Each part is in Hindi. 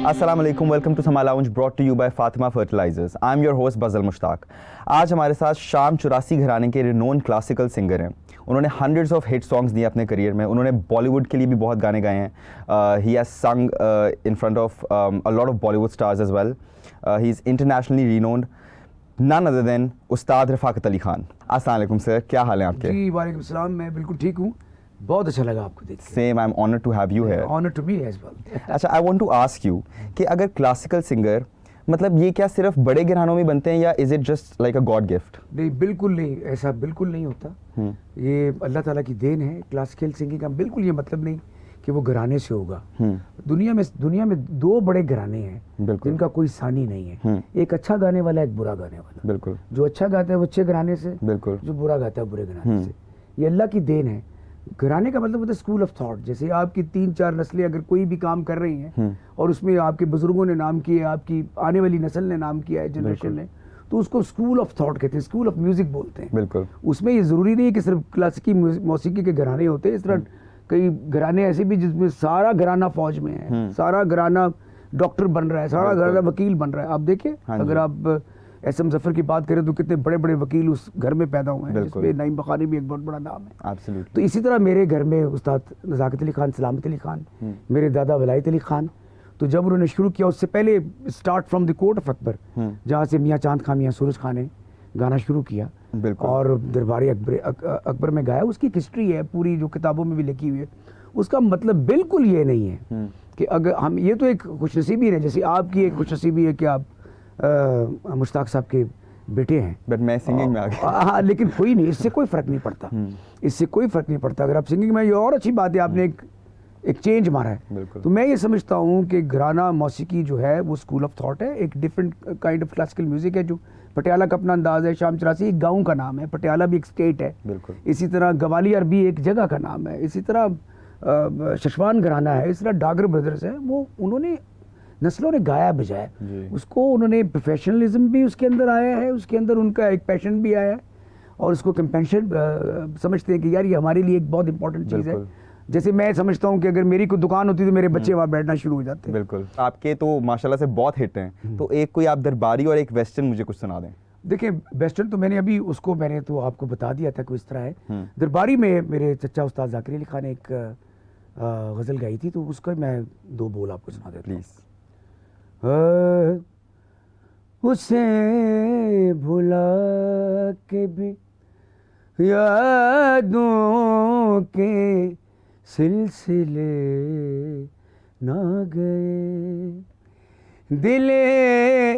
अस्सलाम वालेकुम, welcome to Samaa lounge brought to you by Fatima fertilizers. I am your host Bazal Mushtaq. आज हमारे साथ शाम 84 घराने के रिनोन क्लासिकल सिंगर हैं। उन्होंने हंड्रेड्स ऑफ हिट सॉन्ग्स दिए अपने करियर में। उन्होंने बॉलीवुड के लिए भी बहुत गाने गाए हैं। He has sung in front of a lot of Bollywood stars as well. He is internationally renowned, none other than Ustad Rafaqat Ali Khan. अस्सलाम वालेकुम सर, क्या हाल है आपके? जी वालेकुम सलाम, मैं बिल्कुल ठीक हूँ। बहुत अच्छा लगा आपको देख के। Same, I am honoured to have you here. Honour to me as well. अच्छा, I want to ask you कि अगर क्लासिकल सिंगर, मतलब ये क्या सिर्फ बड़े घरानों में बनते हैं या is it just like a God gift? नहीं, बिल्कुल नहीं, ऐसा बिल्कुल नहीं होता। ये अल्लाह ताला की देन है। क्लासिकल सिंगिंग का बिल्कुल ये मतलब नहीं कि वो घराने से होगा। दुनिया में दो बड़े घराने हैं जिनका कोई सानी नहीं है। एक अच्छा गाने वाला, एक बुरा गाने वाला। बिल्कुल, जो अच्छा गाता है वो अच्छे घराने से, बिल्कुल, जो बुरा गाता है बुरे घराने से। ये अल्लाह की देन है। घराने का मतलब होता है स्कूल ऑफ थॉट। जैसे आपकी 3-4 नस्लें अगर कोई भी काम कर रही हैं और उसमें आपके बुजुर्गों ने नाम किया, आपकी आने वाली नस्ल ने नाम किया है, जनरेशन ने, तो उसको स्कूल ऑफ थॉट कहते हैं, स्कूल ऑफ म्यूजिक बोलते हैं। बिल्कुल। उसमें ये ज़रूरी नहीं है कि सिर्फ क्लासिकी मौसीकी के घराने होते हैं। इस तरह कई घराने ऐसे भी जिसमें सारा घराना फौज में है, सारा घराना डॉक्टर बन रहा है, सारा घराना वकील बन रहा है। आप देखिए, अगर आप एस.एम. ज़फ़र की बात करें तो कितने बड़े बड़े वकील उस घर में पैदा हुए हैं, जिसमें नईम बखारी भी एक बहुत बड़ा नाम है। Absolutely. तो इसी तरह मेरे घर में उस्ताद नज़ाकत अली खान, सलामत अली खान, मेरे दादा वलायत अली खान। तो जब उन्होंने शुरू किया, उससे पहले start from the court of Akbar, जहाँ से मियाँ चांद खान, मियाँ सूरज खान ने गाना शुरू किया और दरबारी अकबर में गाया। उसकी हिस्ट्री है पूरी, जो किताबों में भी लिखी हुई है। उसका मतलब बिल्कुल ये नहीं है कि अगर हम, ये तो एक खुशनसीबी है, जैसे आपकी एक खुशनसीबी है कि आप मुश्ताक साहब के बेटे हैं। बट मैं सिंगिंग में आ गया। हाँ, लेकिन कोई नहीं, इससे कोई फ़र्क नहीं पड़ता। इससे कोई फ़र्क नहीं पड़ता। अगर आप सिंगिंग में, ये और अच्छी बात है, आपने एक चेंज मारा है। तो मैं ये समझता हूँ कि घराना मौसीकी जो है वो स्कूल ऑफ थॉट है, एक different kind of classical music है। जो पटियाला का अपना अंदाज़ है। शाम 84 एक गाँव का नाम है, पटियाला भी एक स्टेट है। इसी तरह ग्वालियर भी एक जगह का नाम है। इसी तरह शशवान घराना है। इस तरह डागर ब्रदर्स है। वो उन्होंने नस्लों ने गाया बजाया, उसको उन्होंने प्रोफेशनलिज्म भी उसके अंदर आया है, उसके अंदर उनका एक पैशन भी आया है और उसको कंपेंशन समझते हैं कि यार ये हमारे लिए एक बहुत इंपॉर्टेंट चीज़ है। जैसे मैं समझता हूँ कि अगर मेरी कोई दुकान होती तो मेरे बच्चे वहाँ बैठना शुरू हो जाते हैं। बिल्कुल। आपके तो माशाल्लाह से बहुत हिट हैं, तो एक कोई आप दरबारी और एक वेस्टर्न मुझे कुछ सुना दें। देखिए, वेस्टर्न तो मैंने अभी उसको मैंने तो आपको बता दिया था कि इस तरह है। दरबारी में मेरे चचा उस्ताद ज़ाकिर अली खान ने एक गज़ल गाई थी, तो उसका मैं 2 बोल आपको सुना देता हूँ। प्लीज़। उसे भुला के भी यादों के सिलसिले ना गए, दिले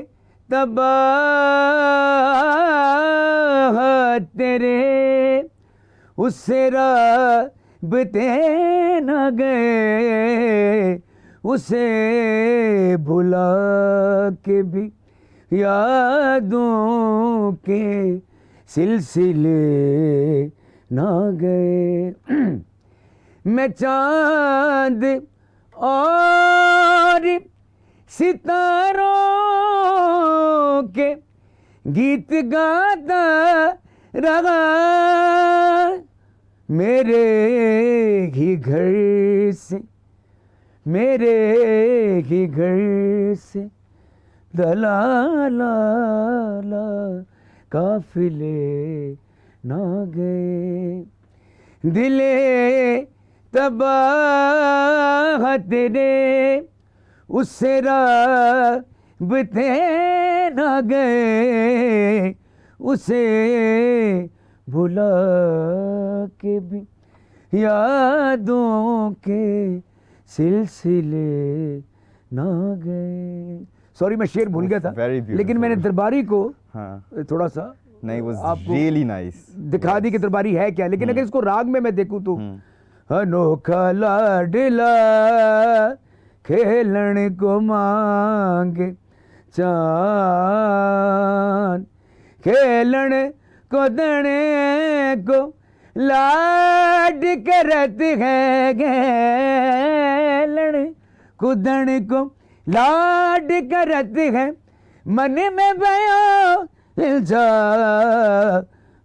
तबाह तेरे उससे राबते ना गए, उसे भुला के भी यादों के सिलसिले ना गए। मैं चांद और सितारों के गीत गाता रहा, मेरे ही घर से दलाला काफिले ना गए, दिले तबाह तेरे उससे राबते ना गए, उसे भुला के भी यादों के सिलसिले ना गए। सॉरी, मैं शेर भूल गया था, लेकिन मैंने दरबारी को थोड़ा सा नहीं, वो रियली नाइस दिखा दी कि दरबारी है क्या। लेकिन अगर इसको राग में मैं देखूं तो अनोखा लाडला खेलन को मांगे चांद, खेलन को दने को लाड करत है, खेलन कुदन को लाड करत है, मन में बया इल्जा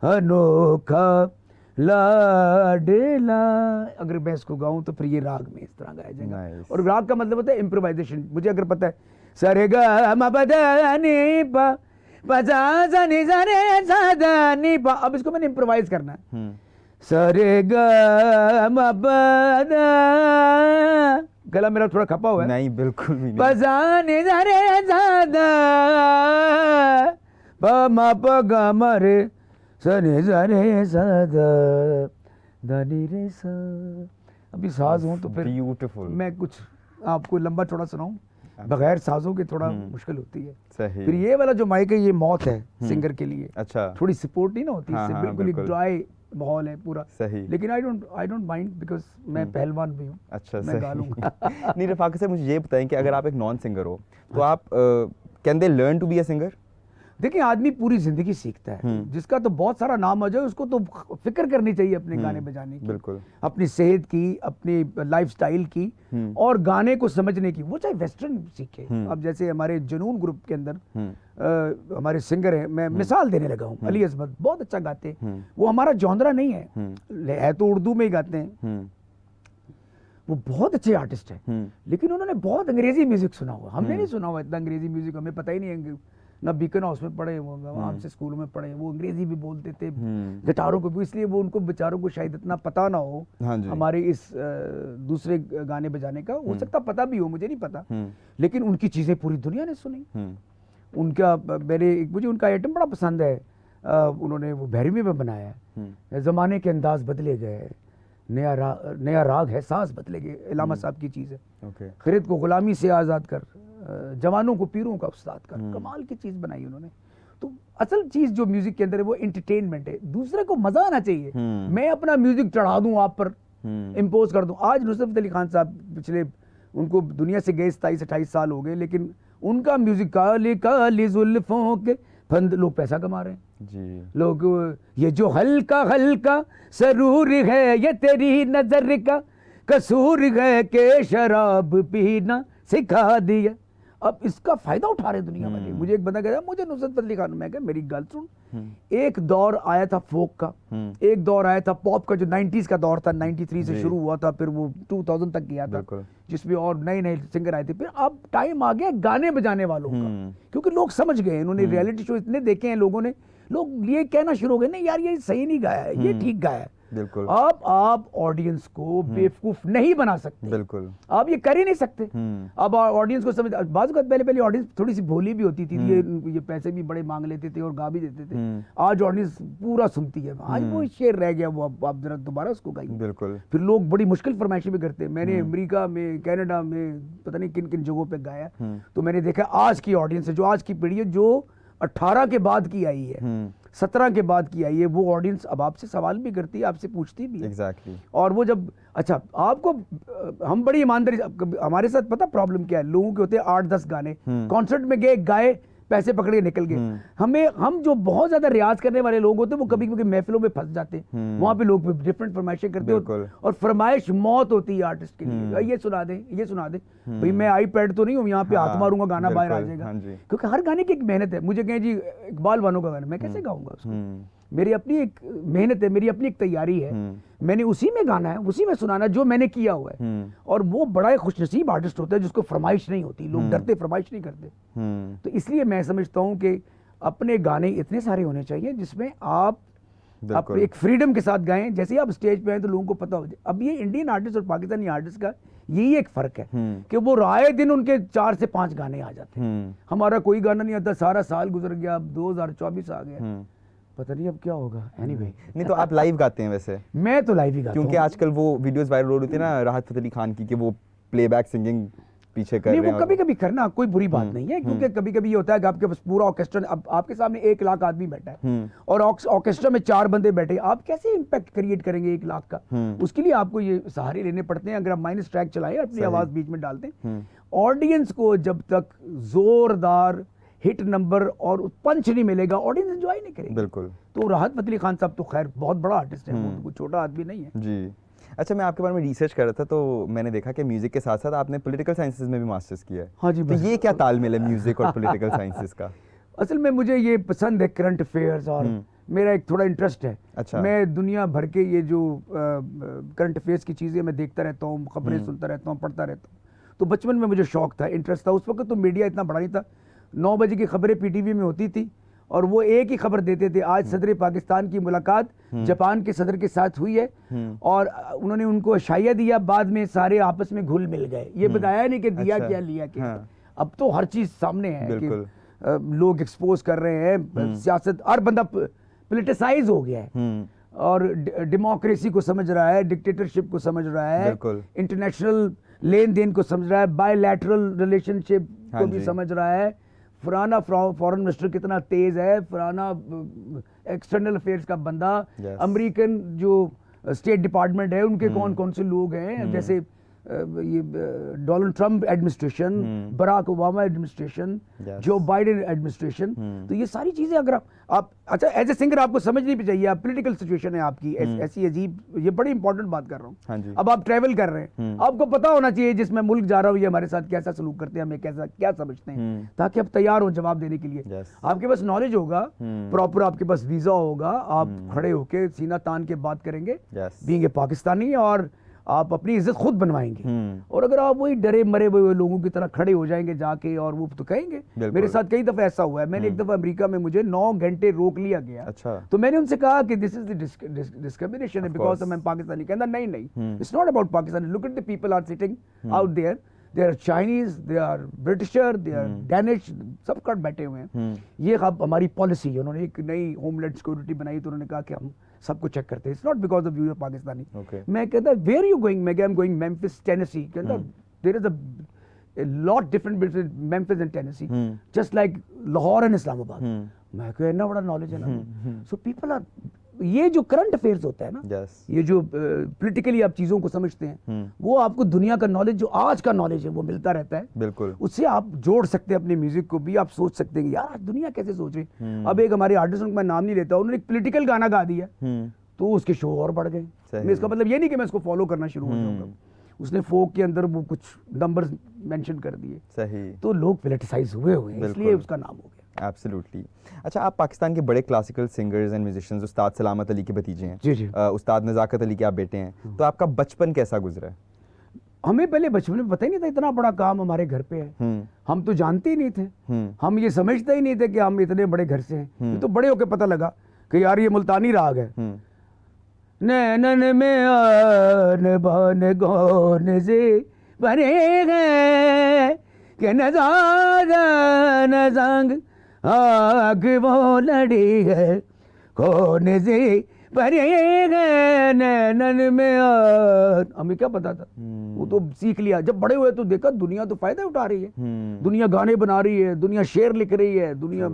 अनोखा लाडेला, अगर मैं इसको गाऊं तो फिर ये राग में इस तरह गाया जाएगा। Nice. और राग का मतलब होता है इम्प्रोवाइजेशन। मुझे अगर पता है सरे ग म प द नि प प सा सा नि सा रे सा द नि प, अब इसको मैंने इम्प्रोवाइज करना है। सरे ग म प द, गला मेरा थोड़ा खपा हुआ है। नहीं बिल्कुल भी नहीं। प सा नि सा रे सा द प म प ग म रे सा नि सा रे सा द द नि रे सा। अभी साज हूं तो फिर ब्यूटीफुल। मैं कुछ आपको लंबा चौड़ा सुनाऊं, बगैर साजों के थोड़ा मुश्किल होती है। सही। फिर ये वाला जो माइक है ये मौत है सिंगर के लिए। अच्छा। थोड़ी सपोर्ट नहीं ना होती हाँ, इससे, हाँ, बिल्कुल एक बिल्कुल। ड्राई माहौल है पूरा। सही। लेकिन आई डोंट माइंड बिकॉज मैं पहलवान भी हूँ। अच्छा मैं गा लूंगा। नहीं रफाक से मुझे ये बताएं कि अगर आप एक नॉन सिंगर हो तो आप can they learn to be a singer? देखिए आदमी पूरी जिंदगी सीखता है, जिसका तो बहुत सारा नाम आ जाए उसको तो फिक्र करनी चाहिए अपने गाने बजाने की, बिल्कुल। अपनी सेहत की, अपनी लाइफस्टाइल की और गाने को समझने की। वो चाहे वेस्टर्न सीखे। अब जैसे हमारे जुनून ग्रुप के अंदर हमारे सिंगर हैं, मैं मिसाल देने लगा हूँ, अली अजमत बहुत अच्छा गाते हैं। वो हमारा जॉनरा नहीं है तो उर्दू में ही गाते हैं। वो बहुत अच्छे आर्टिस्ट हैं, लेकिन उन्होंने बहुत अंग्रेजी म्यूजिक सुना हुआ। हमने नहीं सुना हुआ इतना अंग्रेजी म्यूजिक, हमें पता ही नहीं है। ना बीकन हाउस में पढ़े, वो हमसे स्कूलों में पढ़े, वो अंग्रेजी भी बोलते थे, गिटारों को भी, इसलिए वो उनको बेचारों को शायद इतना पता ना हो हमारे इस दूसरे गाने बजाने का। हो सकता पता भी हो, मुझे नहीं पता, लेकिन उनकी चीजें पूरी दुनिया ने सुनी। उनका मुझे उनका आइटम बड़ा पसंद है। उन्होंने वो भैरवी में बनाया है, जमाने के अंदाज बदले गए, नया राग है, सांस बदले गए, इलामा साहब की चीज है। खरीद को गुलामी से आजाद कर, जवानों को पीरों का उस्ताद कर, कमाल की चीज बनाई उन्होंने। तो असल चीज जो म्यूजिक के अंदर है वो एंटरटेनमेंट है, दूसरे को मजा आना चाहिए। मैं अपना म्यूजिक चढ़ा दूं आप पर, इम्पोज कर दूं। आज नुसरत अली खान साहब पिछले, उनको दुनिया से गए 27-28 साल हो गए, लेकिन उनका म्यूजिक काली काली जुल्फों के फंद, लोग पैसा कमा रहे हैं जी। लोग ये जो हल्का हल्का सरूर है ये तेरी नजर का कसूर है के शराब पीना सिखा दिया। अब इसका फायदा उठा रहे दुनिया वाले। मुझे एक बंदा कहता मुझे नुसरत फतेह अली खान, मैं कहा मेरी गल सुन, एक दौर आया था फोक का, एक दौर आया था पॉप का, जो 90s का दौर था, 93 से शुरू हुआ था, फिर वो 2000 तक गया था, जिसमें और नए नए सिंगर आए थे। फिर अब टाइम आ गया गाने बजाने वालों का, क्योंकि लोग समझ गए, इन्होंने रियलिटी शो इतने देखे हैं लोगों ने, लोग ये कहना शुरू हो गए नहीं यार ये सही नहीं गाया है, ये ठीक गाया है। बिल्कुल। अब आप ऑडियंस को बेवकूफ नहीं बना सकते, बिल्कुल आप ये कर ही नहीं सकते। अब ऑडियंस को समझ, बाज़ वक़्त पहले ऑडियंस थोड़ी सी भोली भी होती थी, ये पैसे भी बड़े मांग लेते थे और गा भी देते थे। आज ऑडियंस पूरा सुनती है, आज वो शेर रह गया, वो आप जरा दोबारा उसको गाइए। बिल्कुल। फिर लोग बड़ी मुश्किल फरमाइशें भी करते हैं। मैंने अमेरिका में, कनाडा में, पता नहीं किन किन जगहों पे गाया, तो मैंने देखा आज की ऑडियंस है, जो आज की पीढ़ी है, जो 18 के बाद की आई है, 17 के बाद की आई है, वो ऑडियंस अब आपसे सवाल भी करती है, आपसे पूछती भी है। Exactly. और वो जब, अच्छा आपको, हम बड़ी ईमानदारी, हमारे साथ पता प्रॉब्लम क्या है, लोगों के होते हैं 8-10 गाने, कॉन्सर्ट में गए, गाए, पैसे पकड़ के निकल गए। हम जो बहुत ज्यादा रियाज करने वाले लोग होते हैं, वो कभी कभी महफिलों में फंस जाते हैं, वहां पे लोग डिफरेंट फरमाइशें करते हैं, और फरमाइश मौत होती है आर्टिस्ट के लिए, ये सुना दे, ये सुना दे। भाई मैं आईपैड तो नहीं हूँ यहाँ पे हाथ मारूंगा गाना बाहर आ जाएगा, क्योंकि हर गाने की एक मेहनत है। मुझे कहें जी इकबाल वालों का गाना मैं कैसे गाऊंगा उसको, मेरी अपनी एक मेहनत है, मेरी अपनी एक तैयारी है, मैंने उसी में गाना है, उसी में सुनाना जो मैंने किया हुआ है। और वो बड़ा ही खुशनसीब आर्टिस्ट होता है जिसको फरमाइश नहीं होती, लोग डरते फरमाइश नहीं करते। तो इसलिए मैं समझता हूँ कि अपने गाने इतने सारे होने चाहिए जिसमें आप एक फ्रीडम के साथ गाएं। जैसे ही आप स्टेज पे आए तो लोगों को पता हो जाए। अब ये इंडियन आर्टिस्ट और पाकिस्तानी आर्टिस्ट का यही एक फर्क है कि वो राय दिन उनके 4 से 5 गाने आ जाते हैं, हमारा कोई गाना नहीं आता, सारा साल गुजर गया, अब 2024 आ गया, पता नहीं अब क्या होगा। एनीवे नहीं तो आप लाइव गाते हैं वैसे? मैं तो लाइव ही गाता हूं, क्योंकि आजकल वो वीडियोस वायरल हो रही थी ना राहत फतेह अली खान की, कि वो प्लेबैक सिंगिंग पीछे कर रहे हैं। वो कभी कभी करना कोई बुरी बात नहीं है, क्योंकि कभी कभी ये होता है कि आपके पास पूरा ऑर्केस्ट्रा, अब आपके सामने 1 लाख आदमी बैठा है और ऑर्केस्ट्रा में 4 बंदे बैठे, आप कैसे इम्पैक्ट क्रिएट करेंगे 1 लाख का? उसके लिए आपको ये सहारे लेने पड़ते हैं। अगर आप माइनस ट्रैक चलाएं, अपनी आवाज बीच में डालते हैं, ऑडियंस को जब तक जोरदार हिट नंबर और पंच नहीं मिलेगा, ऑडियंस एंजॉय नहीं करेगी। बिल्कुल। तो राहत फतेह अली खान साहब तो खैर बहुत बड़ा आर्टिस्ट है, वो कोई छोटा आदमी नहीं है जी। अच्छा, मैं आपके बारे में रिसर्च कर रहा था तो मैंने देखा कि म्यूजिक के साथ साथ आपने पॉलिटिकल साइंसेस में भी मास्टर्स किया है। हाँ जी। तो ये क्या तालमेल है म्यूजिक और पॉलिटिकल साइंसेस का? असल में मुझे ये पसंद है, करंट अफेयर्स और मेरा एक थोड़ा इंटरेस्ट है। अच्छा। मैं दुनिया भर के ये जो करंट अफेयर्स की चीज़ें मैं देखता रहता हूँ, खबरें सुनता रहता हूँ, पढ़ता रहता हूँ। तो बचपन में मुझे शौक था, इंटरेस्ट था। उस वक्त तो मीडिया इतना बड़ा नहीं था। 9 बजे की खबरें पीटीवी में होती थी और वो एक ही खबर देते थे, आज सदर पाकिस्तान की मुलाकात जापान के सदर के साथ हुई है और उन्होंने उनको शाया दिया, बाद में सारे आपस में घुल मिल गए। ये बताया नहीं कि दिया अच्छा। क्या लिया क्या। हाँ। अब तो हर चीज़ सामने है कि बिल्कुल। लोग एक्सपोज कर रहे हैं, सियासत हर बंदा पोलिटिसाइज हो गया है और डेमोक्रेसी को समझ रहा है, डिक्टेटरशिप को समझ रहा है, बिल्कुल। इंटरनेशनल लेन देन को समझ रहा है, बायलैटरल रिलेशनशिप हाँ को भी जी। समझ रहा है। फराना फॉरेन मिनिस्टर कितना तेज है, फराना एक्सटर्नल अफेयर्स का बंदा, Yes. अमेरिकन जो स्टेट डिपार्टमेंट है उनके कौन कौन से लोग हैं, जैसे ये Donald Trump administration, Barack Obama administration, Yes. Joe Biden administration. तो ये सारी चीजें अगर आप अच्छा एज ए सिंगर आपको समझनी भी चाहिए। आप पॉलिटिकल सिचुएशन है आपकी ऐसी अजीब, ये बड़ी इंपॉर्टेंट बात कर रहा हूँ। हाँ जी। अब आप ट्रैवल कर रहे हैं, आपको पता होना चाहिए जिसमें मुल्क जा रहा हूँ ये हमारे साथ कैसा सलूक करते हैं, हमें कैसा क्या समझते हैं, ताकि आप तैयार हो जवाब देने के लिए। Yes. आपके पास नॉलेज होगा, प्रॉपर आपके पास वीजा होगा, आप खड़े होके सीना तान के बात करेंगे Yes. बीइंग ए पाकिस्तानी, और आप अपनी इज्जत खुद बनवाएंगे। और अगर आप वही डरे मरे हुए लोगों की तरह खड़े हो जाएंगे जाके और वो तो कहेंगे। बिल्कुल। मेरे साथ कई दफा ऐसा हुआ है। मैंने एक दफा अमेरिका में मुझे 9 घंटे रोक लिया गया। अच्छा। तो मैंने उनसे कहा कि this is the discrimination because मैं पाकिस्तानी। कहना नहीं नहीं, it's not about Pakistani, look at the people are sitting out there, they are Chinese, they are Britisher, they are Danish, सब कट बैठे हुए हैं। ये अब हमारी पॉलिसी है। उन्होंने एक नई होमलैंड सिक्योरिटी बनाई तो उन्होंने कहा कि हम सबको चेक करते हैं, it's not because of you are Pakistani. Okay. मैं कहता वेयर यू गोइंग, मैं I am going Memphis Tennessee. कहता there is a lot different between Memphis and Tennessee, just like Lahore and Islamabad. मैं कहा इतना बड़ा नॉलेज है ना। सो पीपल आर, ये जो करंट अफेयर्स होता है ना, Yes. ये जो पॉलिटिकली आप चीजों को समझते हैं, वो आपको दुनिया का नॉलेज, जो आज का नॉलेज है वो मिलता रहता है। बिल्कुल। उससे आप जोड़ सकते हैं अपने म्यूजिक को भी। आप सोच सकते हैं कि यार आज दुनिया कैसे सोच रही है। अब एक हमारे आर्टिस्ट, मैं नाम नहीं लेता, उन्होंने एक पॉलिटिकल गाना गा दिया तो उसके शो और बढ़ गए। सही। मैं इसका मतलब ये नहीं कि मैं इसको फॉलो करना शुरू हो जाऊंगा। उसने फोक के अंदर वो कुछ नंबर्स मेंशन कर दिए सही। तो लोग पोलिटिसाइज हुए हैं, इसलिए बिल्कुल। उसका नाम हो गया। एब्सोल्युटली। अच्छा, आप पाकिस्तान के बड़े क्लासिकल सिंगर्स एंड म्यूजिशियंस उस्ताद सलामत अली के भतीजे हैं। जी जी। उस्ताद नज़ाकत अली के आप बेटे हैं। तो आपका बचपन कैसा गुजरा है? हमें पहले बचपन में पता ही नहीं था इतना बड़ा काम हमारे घर पे है। हम तो जानते ही नहीं थे, हम ये समझते ही नहीं थे कि हम इतने बड़े घर से हैं। ये तो बड़े होके पता लगा कि यार ये मुल्तानी राग है। नैनन में आन बान गौन से बने गए कि नजारा नजंग आग वो लड़ी है कौन से बने गए नैनन में आन। हमें क्या पता था, वो तो सीख लिया। जब बड़े हुए तो देखा दुनिया तो फायदा उठा रही है, दुनिया गाने बना रही है, दुनिया शेर लिख रही है, दुनिया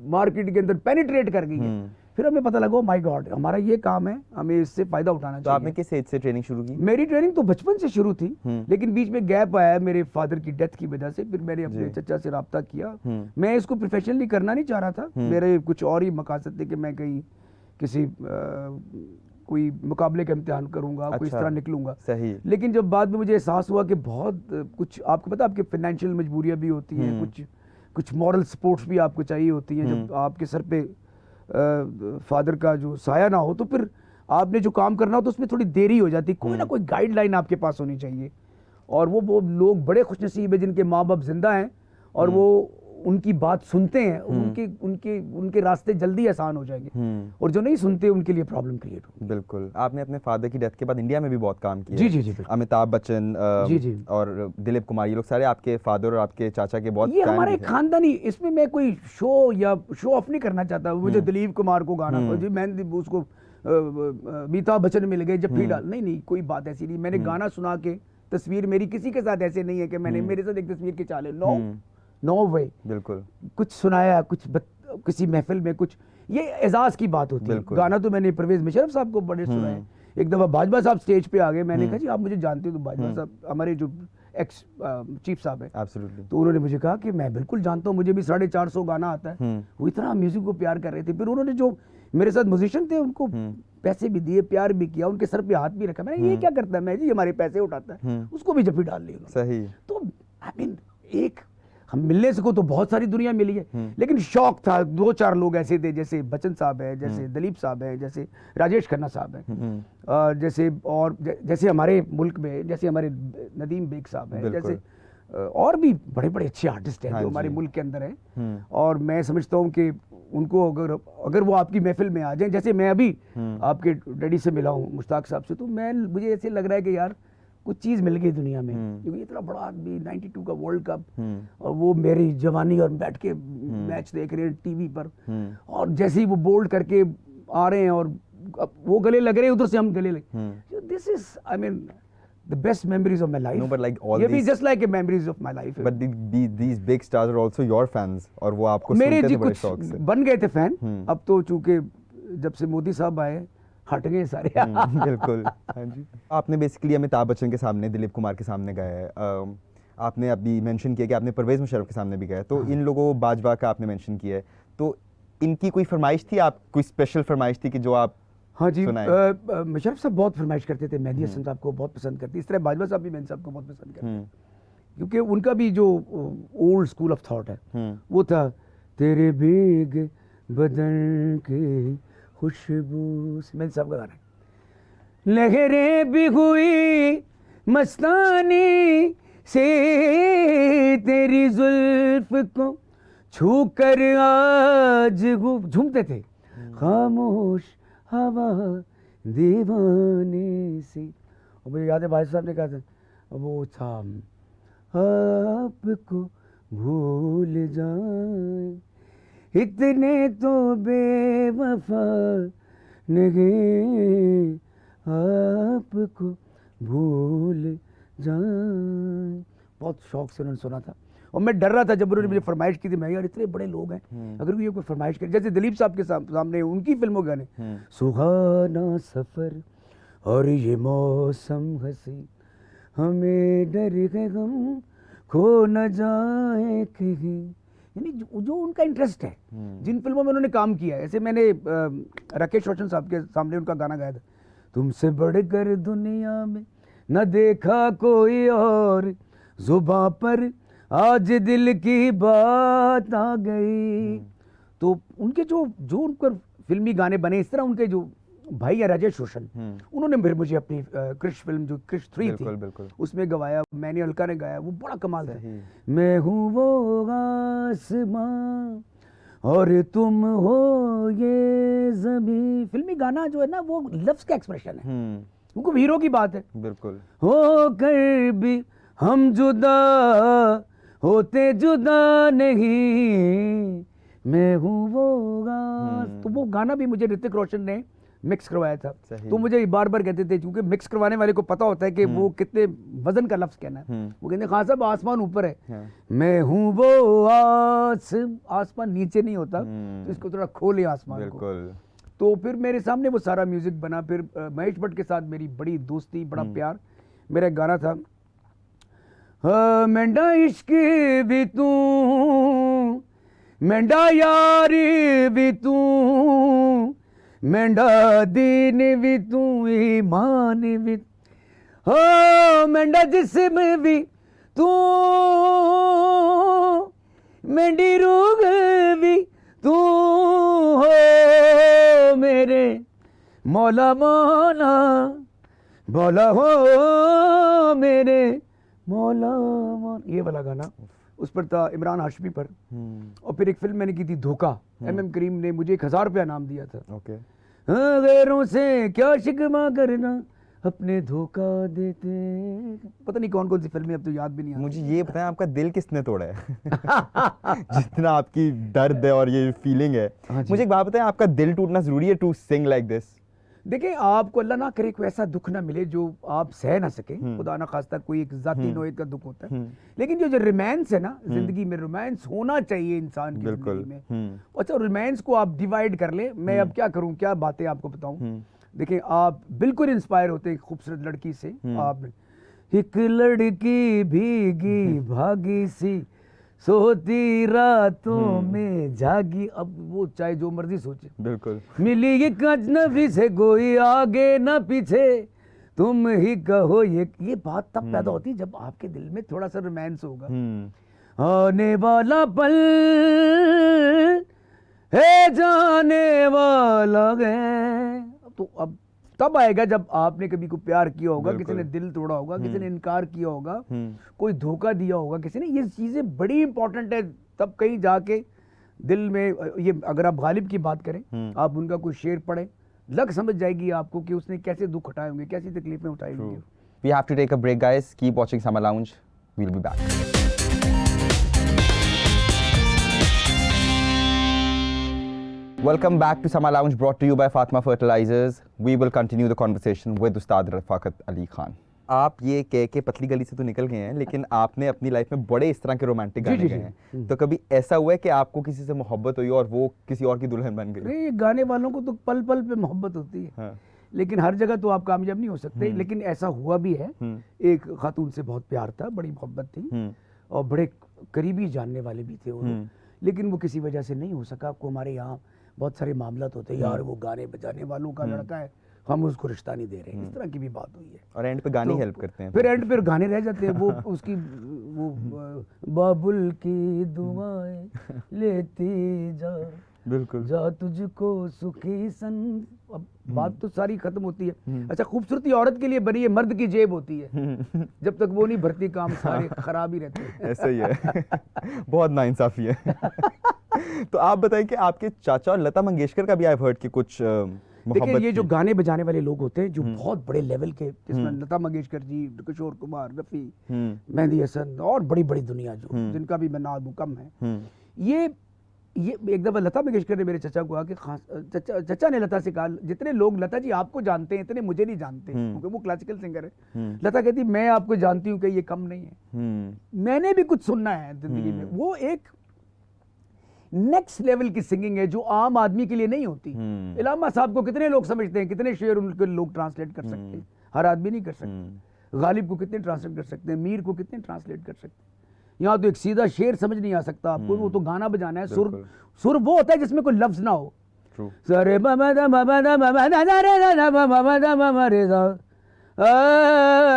मार्केट के अंदर पेनिट्रेट कर गई है। फिर हमें पता लगा माय गॉड हमारा ये काम है, हमें इससे फायदा उठाना तो चाहिए। आपने किस एज से ट्रेनिंग शुरू की? मेरी ट्रेनिंग तो बचपन से शुरू थी, लेकिन बीच में गैप आया मेरे फादर की डेथ की वजह से। फिर मैंने अपने चचा से रब्ता किया। मैं इसको प्रोफेशनली करना नहीं चाह रहा था, मेरे कुछ और ही मकासद थे कि मैं कहीं किसी कोई मुकाबले का इम्तिहान करूंगा, कोई इस अच्छा। तरह निकलूंगा। सही। लेकिन जब बाद में मुझे एहसास हुआ कि बहुत कुछ, आपको पता आपके फाइनेंशियल मजबूरियां भी होती हैं, कुछ मॉरल सपोर्ट्स भी आपको चाहिए होती हैं। जब आपके सर पे फादर का जो साया ना हो तो फिर आपने जो काम करना हो तो उसमें थोड़ी देरी हो जाती। कोई ना कोई गाइडलाइन आपके पास होनी चाहिए। और वो लोग बड़े खुशनसीब है जिनके माँ बाप जिंदा हैं और वो उनकी बात सुनते हैं, उनके रास्ते जल्दी आसान हो जाएंगे। और जो नहीं सुनते उनके लिए प्रॉब्लम क्रिएट होगी। बिल्कुल। आपने अपने फादर की डेथ के बाद इंडिया में भी बहुत काम किया जी है। जी जी बिल्कुल। अमिताभ बच्चन जी जी। और दिलीप कुमार, ये लोग सारे आपके फादर और आपके चाचा के बहुत ये फैन हमारे भी थे। खानदानी, इसमें मैं कोई शो या शो ऑफ नहीं करना चाहता। मुझे दिलीप कुमार को गाना, जी मैंने उसको अमिताभ बच्चन मिल गए जब डाल, नहीं कोई बात ऐसी नहीं। मैंने गाना सुना के, तस्वीर मेरी किसी के साथ ऐसे नहीं है कि मैंने मेरे साथ एक तस्वीर खिंचा ले, नो वे। बिल्कुल। कुछ सुनाया, किसी महफिल में कुछ, ये एजाज की बात होती है। गाना तो मैंने परवेज मुशर्रफ साहब को बड़े सुनाए। एक दफा बाजवा साहब स्टेज पे आ गए, मैंने कहा जी आप मुझे जानते हो? तो बाजवा साहब हमारे जो एक्स चीफ साहब है, एब्सोल्युटली। तो उन्होंने मुझे कहा कि मैं बिल्कुल जानता हूँ, मुझे भी 450 गाना आता है। वो इतना म्यूजिक को प्यार कर रहे थे। फिर उन्होंने जो मेरे साथ म्यूजिशियन थे उनको पैसे भी दिए, प्यार भी किया, उनके सर पे हाथ भी रखा। मैंने ये क्या करता है? मैं जी हमारे पैसे उठाता है, उसको भी जफ्फी डाल ली उन्होंने। सही। तो आई मीन एक हम मिलने से को तो बहुत सारी दुनिया मिली है, लेकिन शौक था। 2-4 लोग ऐसे थे, जैसे बच्चन साहब हैं, जैसे दिलीप साहब हैं, जैसे राजेश खन्ना साहब हैं, जैसे हमारे मुल्क में जैसे हमारे नदीम बेग साहब हैं, जैसे और भी बड़े बड़े अच्छे आर्टिस्ट हैं जो हमारे मुल्क के अंदर हैं। और मैं समझता हूँ कि उनको अगर वो आपकी महफिल में आ जाए, जैसे मैं अभी आपके डैडी से मिला हूँ, मुश्ताक साहब से, तो मुझे ऐसे लग रहा है कि यार कुछ चीज़ मिल गई दुनिया में, क्योंकि इतना बड़ा आदमी, 92 का वर्ल्ड कप, और वो मेरी जवानी, और बैठ के मैच देख रहे हैं टीवी पर, और जैसे ही वो बोल्ड करके आ रहे हैं और वो गले लग रहे हैं, उधर से हम गले लगे। This is, I mean, the best memories of my life. No, but like all ये भी these, just like a memories of my life. but these big stars are also your fans, और वो आपको मेरे सुनते जी थे बड़े कुछ शौक से। बन गए थे फैन, अब तो चूंकि जब से मोदी साहब आए हट गए सारे। बिल्कुल, हाँ जी। आपने बेसिकली अमिताभ बच्चन के सामने, दिलीप कुमार के सामने गाया है, आपने अभी मेंशन किया कि आपने परवेज मुशर्रफ के सामने भी गाया, तो इन लोगों, बाजवा का आपने मेंशन किया है, तो इनकी कोई फरमाइश थी, आप कोई स्पेशल फरमाइश थी कि जो आप? हाँ जी, मुशर्रफ साहब बहुत फरमाइश करते थे, मेहदी हसन साहब को बहुत पसंद करते, इस तरह बाजवा साहब भी मेहदी साहब को बहुत पसंद करते, क्योंकि उनका भी जो ओल्ड स्कूल ऑफ थॉट है वो था, तेरे भीग बदन की खुशबू, मेहदी साहब का गाना है, लहरें भी हुई मस्तानी से तेरी जुल्फ को छू कर आज झूमते थे, खामोश हवा दीवाने से। और मुझे याद है भाई साहब ने कहा था, वो था, आपको भूल जाए इतने तो बेवफा नहीं, आपको भूल जाए। बहुत शौक से उन्होंने सुना था, और मैं डर रहा था जब उन्होंने मुझे फरमाइश की थी, मैं यार इतने बड़े लोग हैं, अगर ये कोई फरमाइश करे, जैसे दिलीप साहब के सामने उनकी फिल्मों के गाने, सुहाना सफर और ये मौसम हंसी, हमें डर है हम खो न जाए कहीं, यानी जो उनका इंटरेस्ट है, जिन फिल्मों में उन्होंने काम किया है। ऐसे मैंने राकेश रोशन साहब के सामने उनका गाना गाया था, तुमसे बढ़कर दुनिया में न देखा कोई और, जुबां पर आज दिल की बात आ गई। तो उनके जो उन पर फिल्मी गाने बने, इस तरह उनके जो भाई है राजेश रोशन, उन्होंने फिर मुझे अपनी क्रिश फिल्म जो क्रिश 3 थी, बिल्कुल। उसमें गवाया, मैंने अलका ने गाया, वो बड़ा कमाल था, मैं हूँ वो आसमां और तुम हो ये ज़मीं। फिल्मी गाना जो है ना, वो लफ्ज़ का एक्सप्रेशन है, उनको हीरो की बात है, बिल्कुल, हो कर भी हम जुदा होते जुदा नहीं, मैं हूँ वो तो वो गाना भी मुझे ऋतिक रोशन ने मिक्स करवाया था। तो मुझे बार बार कहते थे, क्योंकि मिक्स करवाने वाले को पता होता है कि वो कितने वजन का लफ्ज कहना है, वो कहते खान साहब आसमान ऊपर है, मैं हूँ वो आसमान नीचे नहीं होता, तो इसको थोड़ा खोले आसमान को। तो फिर मेरे सामने वो सारा म्यूजिक बना। फिर महेश भट्ट के साथ मेरी बड़ी दोस्ती, बड़ा प्यार। मेरा एक गाना था, मेंढा इश्क भी तू, मेंढा यार भी तू, मेंढा दीन भी तू, ईमान भी, हो मेंढा जिस्म भी तू, मेंढी रूह भी तू, हो मेरे मौला मौला मौला, हो मेरे मौला मौला। ये वाला गाना उस पर था, इमरान हाशमी पर। और फिर एक फिल्म मैंने की थी धोखा, एम करीम ने मुझे 1000 रुपया नाम दिया था। ओके, गैरों से क्या शिकवा करना, अपने धोखा देते, पता नहीं कौन कौन सी फिल्में, अब तो याद भी नहीं आती। मुझे ये बताएं, आपका दिल किसने तोड़ा है? जितना आपकी दर्द है और ये फीलिंग है, मुझे एक बात बताएं, आपका दिल टूटना जरूरी है टू सिंग लाइक दिस? देखिए, आपको अल्लाह ना करे कोई ऐसा दुख ना मिले जो आप सह ना सके, खुदा ना खास्ता कोई एक जाती नोयत का दुख होता है, लेकिन जो रोमांस है ना जिंदगी में, रोमांस होना चाहिए इंसान की जिंदगी में। अच्छा, रोमांस को आप डिवाइड कर ले, मैं अब क्या करूं, क्या बातें आपको बताऊं। देखिए, आप बिल्कुल इंस्पायर होते हैं खूबसूरत लड़की से, आप एक लड़की भीगी भागी सी सोती रातों में जागी, अब वो चाहे जो मर्जी सोचे, बिल्कुल, मिली एक अजनबी से कोई आगे ना पीछे, तुम ही कहो। ये बात तब पैदा होती जब आपके दिल में थोड़ा सा रोमांस होगा। आने वाला पल है जाने वाला है। तो अब तब आएगा जब आपने कभी को प्यार किया होगा, किसी ने दिल तोड़ा होगा, किसी ने इनकार किया होगा, कोई धोखा दिया होगा किसी ने। ये चीजें बड़ी इंपॉर्टेंट है, तब कहीं जाके दिल में ये, अगर आप गालिब की बात करें, आप उनका कोई शेर पढ़ें, लग समझ जाएगी आपको कि उसने कैसे दुख उठाए होंगे, कैसी तकलीफें उठाई होंगी। We have to take a break, guys. Keep watching Summer Lounge. We'll be back. Welcome back to Summer Lounge, brought to you by Fatima Fertilizers. We will continue the conversation with Ustad Rafaqat Ali Khan. आप ये कह के पतली गली से तो निकल गए हैं, लेकिन आपने अपनी लाइफ में बड़े इस तरह के रोमांटिक गाने गाए हैं। तो कभी ऐसा हुआ है कि आपको किसी से मोहब्बत हुई और वो किसी और की दुल्हन बन गई? ये गाने वालों को तो पल पल पे मोहब्बत होती है। हाँ। लेकिन हर जगह तो आप कामयाब नहीं हो सकते। लेकिन ऐसा हुआ भी है, एक खातून से बहुत प्यार था, बड़ी मोहब्बत थी और बड़े करीबी जानने वाले भी थे वो लोग। लेकिन वो किसी वजह से नहीं हो सका। आपको हमारे यहाँ बहुत सारे मामलात होते हैं, यार वो गाने बजाने वालों का लड़का है, हम उसको रिश्ता नहीं दे रहे, इस तरह की भी बात हुई है। और एंड पे गाने हेल्प करते हैं, फिर एंड पे गाने रह जाते हैं। वो उसकी वो बाबुल की दुआएं लेती जा, बिल्कुल जा तुझको सुखी सन। अब बात तो सारी खत्म होती है। अच्छा, खूबसूरती औरत के लिए बनी है, मर्द की जेब होती है। जब तक वो नहीं भरती, काम सारे खराब ही रहते हैं। ऐसा ही है। बहुत नाइंसाफी है। तो आप बताइए कि आपके चाचा और लता मंगेशकर का भी आई हर्ड कि कुछ देखिए, ये जो गाने बजाने वाले लोग होते हैं जो बहुत बड़े लेवल के, जिसमें लता मंगेशकर जी, किशोर कुमार, रफी, मेहंदी हसन और बड़ी बड़ी दुनिया जो जिनका भी मैं नाम कम है। ये एक दफा लता मंगेशकर ने मेरे चचा को कहा कि चचा ने लता से कहा, जितने लोग लता जी आपको जानते हैं इतने मुझे नहीं जानते, क्योंकि वो क्लासिकल सिंगर है। लता कहती मैं आपको जानती हूँ कि ये कम नहीं है, मैंने भी कुछ सुनना है जिंदगी में। वो एक नेक्स्ट लेवल की सिंगिंग है जो आम आदमी के लिए नहीं होती। इलामा साहब को कितने लोग समझते हैं, कितने शेर उनके लोग ट्रांसलेट कर सकते हैं, हर आदमी नहीं कर सकता। गालिब को कितने ट्रांसलेट कर सकते हैं, मीर को कितने ट्रांसलेट कर सकते हैं। यहाँ तो एक सीधा शेर समझ नहीं आ सकता आपको, वो तो गाना बजाना है। सुर वो होता है जिसमें कोई लफ्ज ना हो। सरे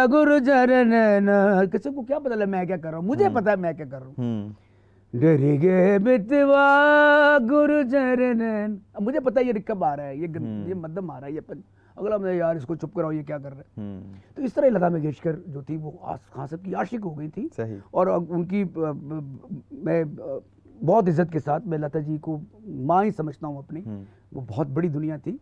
गुरु चरण, किसी को क्या पता मैं क्या कर रहा हूँ, मुझे पता है मैं क्या कर रहा हूँ। डरी गे बितवा गुरु चरण, मुझे पता है ये कब आ रहा है, ये मध्यम आ रहा है, ये अगला मैं यार इसको चुप कराओ, ये क्या कर रहा है। तो इस तरह लता मंगेशकर जो थी वो खान साहब की आशिक हो गई थी। सही। और उनकी मैं बहुत इज्जत के साथ मैं लता जी को माँ ही समझता हूँ अपनी। वो बहुत बड़ी दुनिया थी।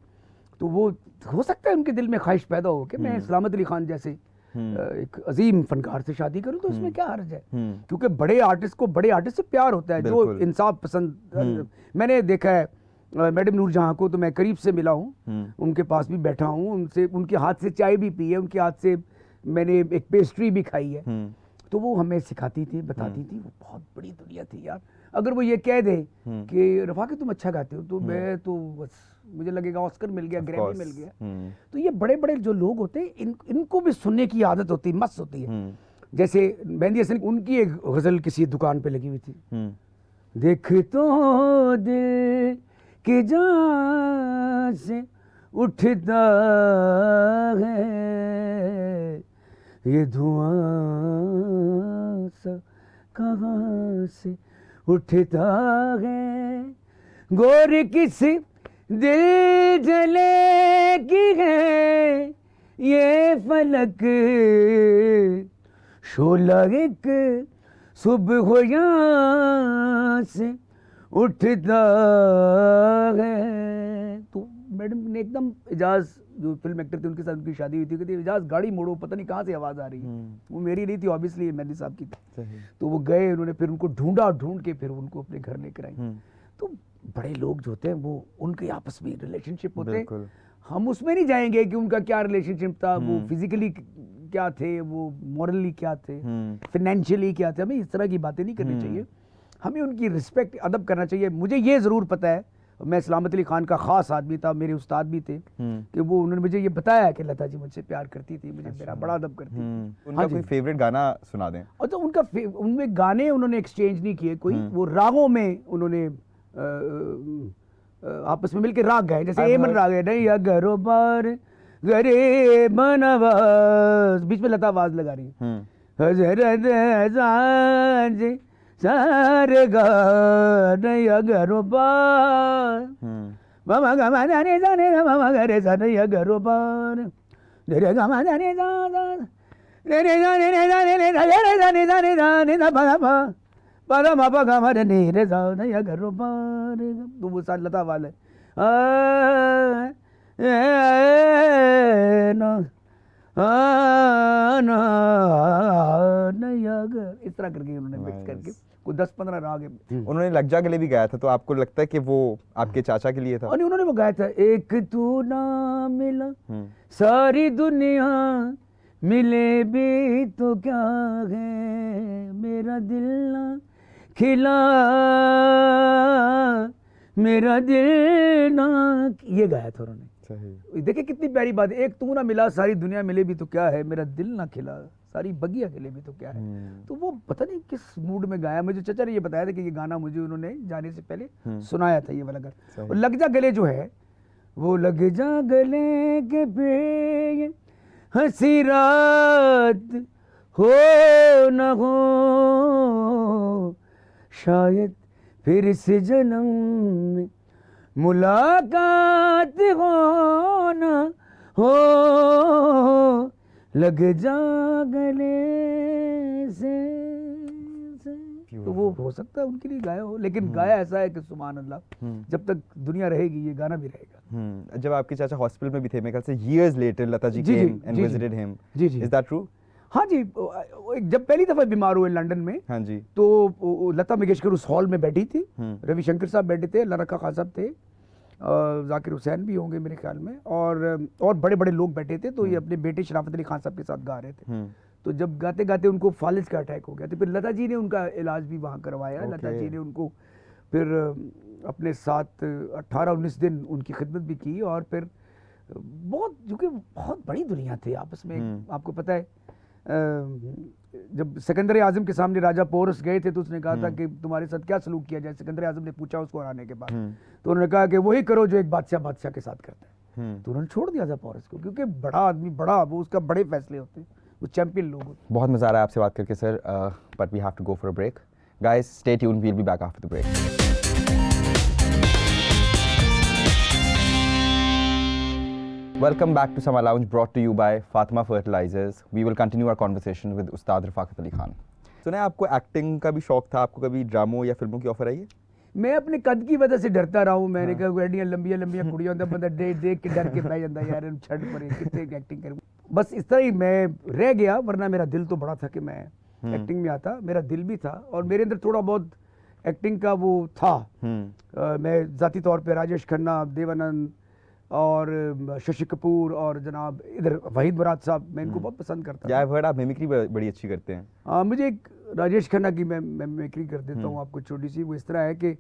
तो वो हो सकता है उनके दिल में ख्वाहिश पैदा हो कि मैं सलामत अली खान जैसे एक अजीम फनकार से शादी करूं, तो इसमें क्या हर्ज है। क्योंकि बड़े आर्टिस्ट को बड़े आर्टिस्ट से प्यार होता है, जो इंसाफ पसंद। मैंने देखा है मैडम नूरजहां को, तो मैं करीब से मिला हूँ, उनके पास भी बैठा हूँ, उनसे उनके हाथ से चाय भी पी है, उनके हाथ से मैंने एक पेस्ट्री भी खाई है। तो वो हमें सिखाती थी, बताती थी। वो बहुत बड़ी दुनिया थी यार। अगर वो ये कह दे कि रफाकी तुम अच्छा गाते हो, तो मैं तो बस मुझे लगेगा ऑस्कर मिल गया, ग्रैमी मिल गया। तो ये बड़े बड़े जो लोग होते हैं इनको भी सुनने की आदत होती है, मस्त होती है। जैसे मेहंदी हसन, उनकी एक गजल किसी दुकान पे लगी हुई थी, देख तो दिल के जान से उठता है ये धुआं सा कहाँ से उठता है, गोरी किसी दिल जले की है ये फलक, शोला एक सुबह हो यहाँ से उठता है। तो मैडम ने एकदम, इजाज जो फिल्म एक्टर थे उनके साथ उनकी शादी हुई थी, कहती इजाज गाड़ी मोड़ो, पता नहीं कहाँ से आवाज़ आ रही है। वो मेरी नहीं थी ऑब्वियसली, मेहंदी साहब की थी। तो वो गए, उन्होंने फिर उनको ढूंढ के फिर उनको अपने घर लेकर आई। तो बड़े लोग जो होते हैं वो उनके आपस में रिलेशनशिप होते हैं। हम उसमें नहीं जाएंगे कि उनका क्या रिलेशनशिप था, वो फिजिकली क्या थे, वो मॉरली क्या थे, फाइनेंशियली क्या थे। हमें इस तरह की बातें नहीं करनी चाहिए, हमें उनकी रिस्पेक्ट अदब करना चाहिए। मुझे ये ज़रूर पता है, मैं सलामत अली खान का ख़ास आदमी था, मेरे उस्ताद भी थे, कि वो उन्होंने मुझे ये बताया कि लता जी मुझसे प्यार करती थी, मुझे मेरा बड़ा अदब करती थी। उनका कोई फेवरेट गाना सुना दें। और तो उनमें गाने उन्होंने एक्सचेंज नहीं किए कोई, वो रागों में उन्होंने आपस में मिलकर राग गाए। जैसे एमन राग है, नहीं अगरो बार गरे बनवास, बीच में लता आवाज लगा रही है, हजरत सारे गा नैया गरो पार ममा गा मा दा रे सा रे गा ममा गा रे सा नैया गरो पार रे रे गा मा दा रे सा सा रे रे सा रे रे सा रे रे सा रे सा रे सा रे सा रे सा पा पा पा मा पा गा मा रे नी रे सा नैया गरो पार तो वो साथ लता वाले इस तरह करके उन्होंने मिक्स करके कुछ 10-15 राग है। उन्होंने लग जा गले भी गाया था, तो आपको लगता है कि वो आपके चाचा के लिए था? और नहीं, उन्होंने वो गाया था, एक तू ना मिला सारी दुनिया मिले भी तो क्या है, मेरा दिल ना खिला मेरा दिल ना, ये गाया था उन्होंने। देखिए कितनी प्यारी बात है, एक तू ना मिला सारी दुनिया मिले भी तो क्या है, मेरा दिल ना खिला सारी बगिया खिले भी तो क्या है। तो वो पता नहीं किस मूड में गाया, मुझे चाचा ने ये बताया था कि ये गाना मुझे उन्होंने जाने से पहले सुनाया था, ये वाला गाना। और लग जा गले जो है, वो लग जा गले के पे हंसी रात हो न हो, शायद फिर इस जन्म में मुलाकात हो न हो, लग जा गले से। तो वो हो सकता है उनके लिए गाया हो, लेकिन गाया ऐसा है कि सुभान अल्लाह, जब तक दुनिया रहेगी ये गाना भी रहेगा। जब आपके चाचा हॉस्पिटल में भी थे, मेरे ख्याल से years later Lata ji came and visited him. Is that true? हाँ जी, जब पहली दफा बीमार हुए लंदन में, हाँ जी, तो लता मंगेशकर उस हॉल में बैठी थी, रविशंकर साहब बैठे थे, अल्लाह रखा खान साहब थे, जाकिर हुसैन भी होंगे मेरे ख्याल में, और बड़े बड़े लोग बैठे थे। तो ये अपने बेटे शराफत अली खान साहब के साथ गा रहे थे। तो जब गाते गाते उनको फालिज का अटैक हो गया, तो फिर लता जी ने उनका इलाज भी वहाँ करवाया। लता जी ने उनको फिर अपने साथ 18-19 दिन उनकी खिदमत भी की, और फिर बहुत, क्योंकि बहुत बड़ी दुनिया थी आपस में। आपको पता है, जब सिकंदर आजम के सामने राजा पोरस गए थे, तो उसने कहा था कि तुम्हारे साथ क्या सलूक किया जाए। सिकंदर आजम ने पूछा उसको हराने के बाद, तो उन्होंने कहा कि वही करो जो एक बादशाह के साथ करता है। तो उन्होंने छोड़ दिया था पोरस को, क्योंकि बड़ा आदमी, बड़ा वो, उसका बड़े फैसले होते हैं, वो चैंपियन लोग होते हैं। बहुत मजा आ रहा है आपसे बात करके sir, but we have to go for a break. Guys stay tune, we will be back after the break. Welcome back to Sama Lounge, brought to you by Fatima Fertilizers. We will continue our conversation with Ustad Rafaqat Ali Khan. सुना है आपको एक्टिंग का भी शौक था, आपको कभी ड्रामों या फिल्मों की ऑफर आई है? मैं अपने कद की वजह से डरता रहा हूँ। मैंने कहा एडियां लंबियां कुड़ियां होंदा, बंदा देख के डर के बह जाता यार, छड़ पर कितने एक्टिंग करूँ। बस इस तरह ही मैं रह गया, वरना मेरा दिल तो बड़ा था कि मैं एक्टिंग में आता, मेरा दिल भी था, और मेरे अंदर थोड़ा बहुत एक्टिंग का वो था। मैं ज़ाती तौर पर राजेश खन्ना, देवानंद और शशि कपूर और जनाब इधर वहीद मुराद साहब, मैं इनको बहुत पसंद करता हूँ। यार वर्ड आप मिमिक्री बड़ी अच्छी करते हैं। मुझे एक राजेश खन्ना की मैं मिमिक्री कर देता हूँ आपको, छोटी सी। वो इस तरह है कि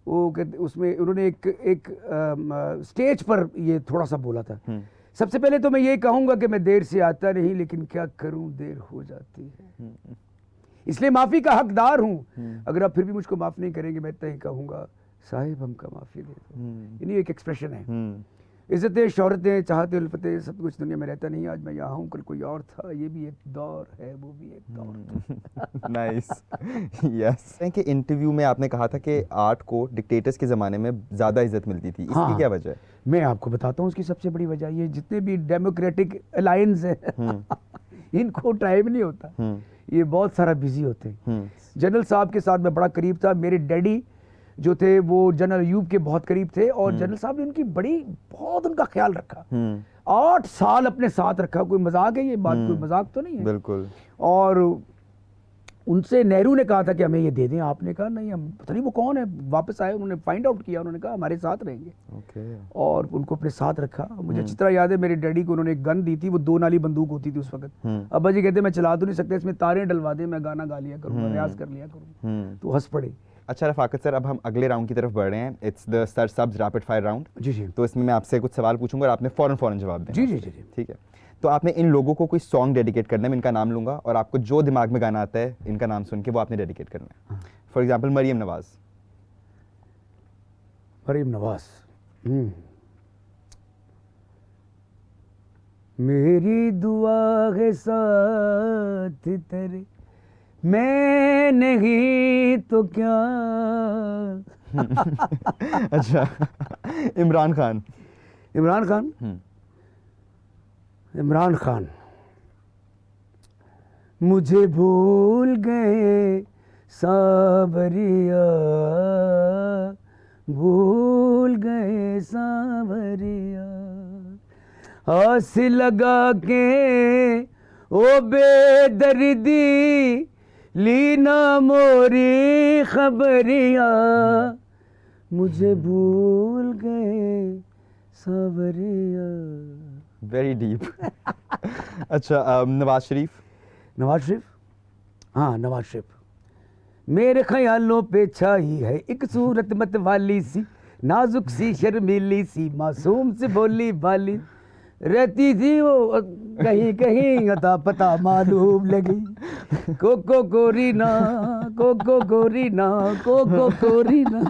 वो उसमें उन्होंने एक स्टेज पर ये थोड़ा सा बोला था, सबसे पहले तो मैं ये कहूँगा कि मैं देर से आता नहीं, लेकिन क्या करूँ देर हो जाती है, इसलिए माफ़ी का हकदार हूँ। अगर आप फिर भी मुझको माफ़ नहीं करेंगे, मैं इतना ही कहूँगा, साहिब हमका माफ़ी दे दो। ये एक एक्सप्रेशन है। इज़्ज़तें, शोहरतें, चाहते, उल्फतें, सब कुछ दुनिया में रहता नहीं। आज मैं यहाँ हूँ, कल कोई और था, ये भी एक दौर है, वो भी एक दौर। Nice, yes. कि इंटरव्यू में आपने कहा था कि आर्ट को डिक्टेटर्स के ज़माने में ज़्यादा इज्जत मिलती थी, इसकी क्या वजह है? मैं आपको बताता हूँ उसकी सबसे बड़ी वजह। ये जितने भी डेमोक्रेटिक अलायंस हैं इनको टाइम नहीं होता, ये बहुत सारा बिजी होते हैं। जनरल साहब के साथ मैं बड़ा करीब था, मेरे डैडी जो थे वो जनरल अयूब के बहुत करीब थे, और जनरल साहब ने उनकी बहुत उनका ख्याल रखा। 8 साल अपने साथ रखा। कोई मजाक है ये बात? कोई मजाक तो नहीं है, बिल्कुल। और उनसे नेहरू ने कहा था कि हमें ये दे दें, आपने कहा नहीं, हम पता नहीं वो कौन है। वापस आए, उन्होंने फाइंड आउट किया, उन्होंने कहा हमारे साथ रहेंगे, और उनको अपने साथ रखा। मुझे अच्छी तरह याद है, मेरे डैडी को उन्होंने एक गन दी थी, वो 2 नाली बंदूक होती थी उस वक्त। अब्बा जी कहते मैं चला तो नहीं सकता, इसमें तारें डलवा दे, मैं गाना गा लिया करूँगा, रियाज कर लिया करूँगा। तो हंस पड़े। अच्छा रफाकत सर, अब हम अगले राउंड की तरफ बढ़ रहे हैं। It's the sir subs rapid fire round. जी। तो इसमें मैं आपसे कुछ सवाल पूछूंगा और आपने फौरन जवाब देना। जी। ठीक है। तो आपने इन लोगों को कोई सॉन्ग डेडिकेट करना है, मैं इनका नाम लूंगा, और आपको जो दिमाग में गाना आता है इनका नाम सुन के वो आपने डेडिकेट करना है। For example Maryam Nawaz. मेरी दुआ है साथ तेरे, मैं नहीं तो क्या। अच्छा, इमरान खान। इमरान खान, इमरान खान। मुझे भूल गए सावरिया, भूल गए सावरिया, आस लगा के ओ बेदर्दी, लीना मोरी खबरिया, मुझे भूल गए सावरिया। Very deep. अच्छा, नवाज शरीफ। नवाज शरीफ, हाँ नवाज शरीफ। मेरे ख्यालों पे छाई है एक सूरत मत वाली सी, नाजुक सी शर्मीली सी, मासूम से बोली बाली, रहती थी वो कहीं कहीं अता पता मालूम लगी, कोको कोरीना, कोको कोरीना, कोको कोरीना।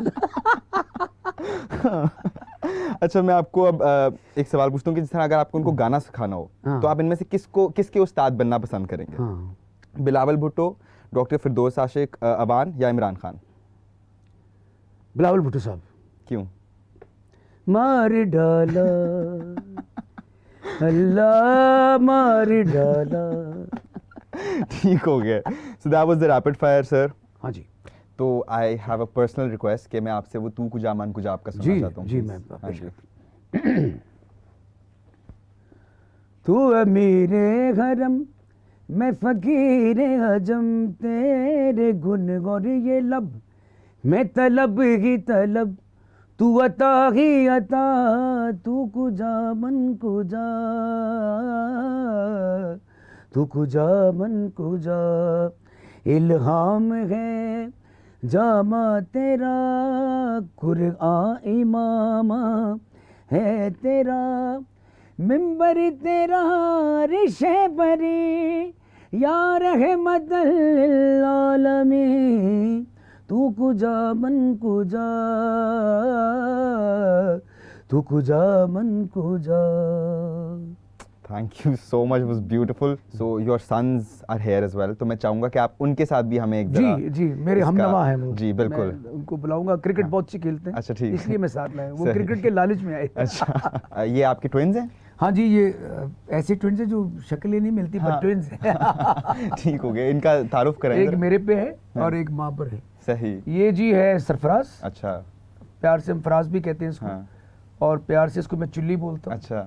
अच्छा, मैं आपको अब एक सवाल पूछता हूँ कि जिस तरह अगर आपको उनको गाना सिखाना हो, हाँ। तो आप इनमें से किसके उस्ताद बनना पसंद करेंगे? हाँ। बिलावल भुट्टो, डॉक्टर फिरदौस आशिक अबान या इमरान खान? बिलावल भुट्टो साहब। क्यों? मार डाला अल्लाह, मार डाला। ठीक हो गया। So that was the rapid fire sir. हाँ जी। तो I have a personal request कि मैं आपसे वो तू कुजा मन कुजा आपका सुनना जी, चाहता हूँ। जी, please। मैं हाँ पेश जी। तू है मेरे घरम, मैं फकीर अजम, तेरे गुन और ये लब, मैं तलब ही तलब, तू अता ही अता, तू कुजा मन कुजा, तू कुजा मन कुजा, इल्हाम है जामा तेरा, कुरआन इमामा है तेरा, मिंबर तेरा रिशे बरी, या रहमतल आलमीन, तू कुजा मन कुजा, तू कुजा मन कुजा। Thank you so much, was beautiful. So your sons are here as well, तो मैं चाहूंगा कि आप उनके साथ भी हमें एक जरा जी जी, मेरे इसका- हमनवा है वो। जी बिल्कुल। मैं उनको बुलाऊंगा, क्रिकेट बहुत अच्छी खेलते हैं। अच्छा, ठीक। इसलिए मैं साथ लाया, वो सही। क्रिकेट के लालच में आए। अच्छा, ये आपके ट्विन्स हैं? हाँ जी, ये ऐसे ट्विन्स हैं जो शक्लें नहीं मिलती, हाँ। पर ट्विन्स हैं। ठीक हो गया। इनका तारुफ करें एक जरा। मेरे पे है हाँ। और एक माँ पर है। सही। ये जी है सरफराज, अच्छा। प्यार से हम फराज भी कहते हैं इसको, हाँ। और प्यार से इसको मैं चुल्ली बोलता हूँ। अच्छा।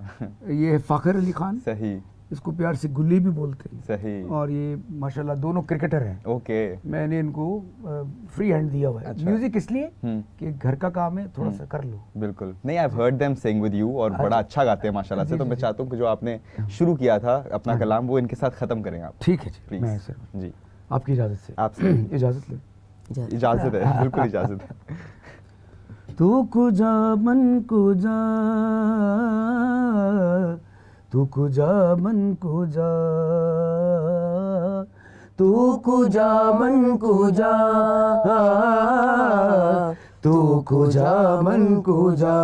ये है फाखर अली खान, सही। इसको प्यार से गुल्ली भी बोलते हैं। सही। और ये माशाल्लाह दोनों क्रिकेटर हैं। ओके। मैंने इनको फ्री हैंड दिया हुआ है। अच्छा। म्यूजिक इसलिए हम्म। कि घर का काम है, थोड़ा सा कर लो। बिल्कुल। नहीं, I have heard them sing with you और बड़ा अच्छा गाते हैं माशाल्लाह से। जी, तो जी, मैं जी। चाहता हूँ कि जो आपने शुरू किया था अपना कलाम, वो इनके साथ खत्म करें आप। ठीक है जी, प्लीज। मैं सर जी, आपकी इजाजत से। आपसे इजाजत ले। इजाजत है, बिल्कुल इजाजत है। तू कुजा मन कुजा, तू कुजा मन कुजा, तू कुजा मन कुजा, तू कुजा मन कुजा,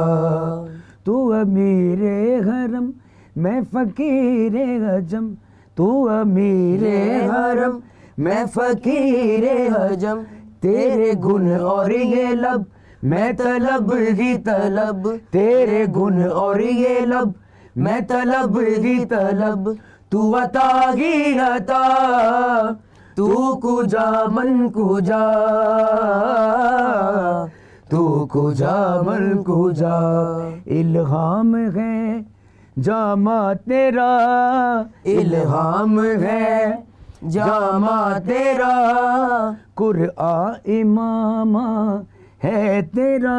तू अमीरे हरम, मैं फकीर अजम, तू अमीरे हरम, मैं फकीर अजम, तेरे गुण और ये लब, मैं तलब ही तलब, तेरे गुण और ये लब, मैं तलब ही तलब, तू अता ही अता, तू कुजा मन कुजा, तू कुजा मन कुजा, इल्हाम है जामा तेरा, इल्हाम है जामा तेरा, कुरआन इमामा है तेरा,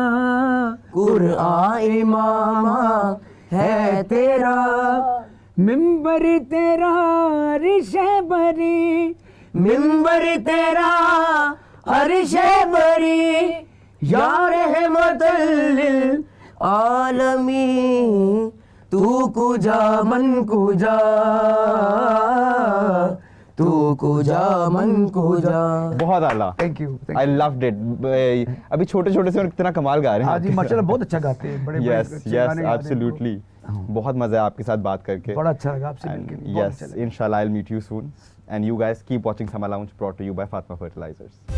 कुरआन इमामा है तेरा, मिंबर तेरा रिशे बरी, मिंबर तेरा अरिशे बरी, या रहमतल आलमीन, तू कुजा मन कुजा, तू कुजा मन कुजा। बहुत आला। Thank you. I loved it. अभी छोटे छोटे से और कितना कमाल गा रहे हैं। हाँ जी, माशाल्लाह बहुत अच्छा गाते हैं। बड़े यस यस, एब्सोल्युटली। बहुत मजा है आपके साथ बात करके. बड़ा अच्छा लगा आपसे And मिलकर, बहुत yes, अच्छा लगा। inshallah I'll meet you soon. And you guys keep watching Summer Lounge, brought to you by Fatma Fertilizers.